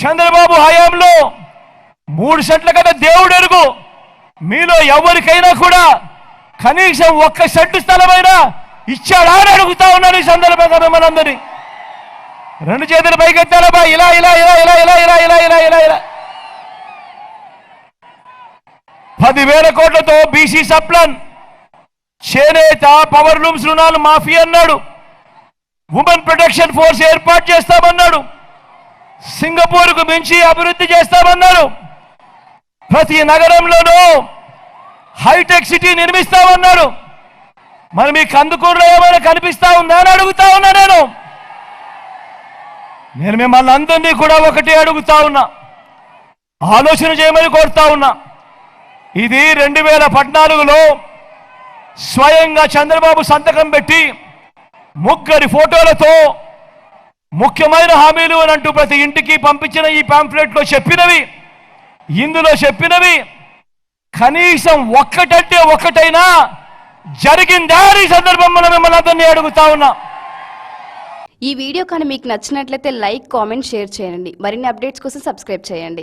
చంద్రబాబు హయాంలో 3 సెంట్ల కదా దేవుడు ఎరుగు, మీలో ఎవరికైనా కూడా కనీసం 1 సెంటు స్థలమైనా ఇచ్చాడా అని అడుగుతా ఉన్నాను ఈ సందర్భంగా మిమ్మల్ని అందరినీ. 2 చేతులు పైకెత్తాలబా, ఇలా ఇలా ఇలా ఇలా ఇలా ఇలా ఇలా ఇలా ఇలా ఇలా 10,000 కోట్లతో బీసీ సప్లాన్, చేనేత, పవర్ లూమ్స్ రుణాలు మాఫీ అన్నాడు, ఉమెన్ ప్రొటెక్షన్ ఫోర్స్ ఏర్పాటు చేస్తామన్నాడు, సింగపూర్కు మించి అభివృద్ధి చేస్తామన్నారు, ప్రతి నగరంలోనూ హైటెక్ సిటీ నిర్మిస్తామన్నారు. మరి మీ కందుకూరులో ఏమైనా కనిపిస్తా ఉందా అని అడుగుతా ఉన్నా. నేను మిమ్మల్ని అందరినీ కూడా ఒకటే అడుగుతా ఉన్నా, ఆలోచన చేయమని కోరుతా ఉన్నా. ఇది 2014లో స్వయంగా చంద్రబాబు సంతకం పెట్టి 3 ఫోటోలతో ముఖ్యమైన హామీలు అని అంటూ ప్రతి ఇంటికి పంపించిన ఈ పాంఫ్లెట్లో చెప్పినవి, ఇందులో చెప్పినవి కనీసం ఒక్కటంటే ఒక్కటైనా జరిగిందా ఈ సందర్భంలో మిమ్మల్ని అందరినీ అడుగుతా ఉన్నా. ఈ వీడియో కానీ మీకు నచ్చినట్లయితే లైక్, కామెంట్, షేర్ చేయండి. మరిన్ని అప్డేట్స్ కోసం సబ్స్క్రైబ్ చేయండి.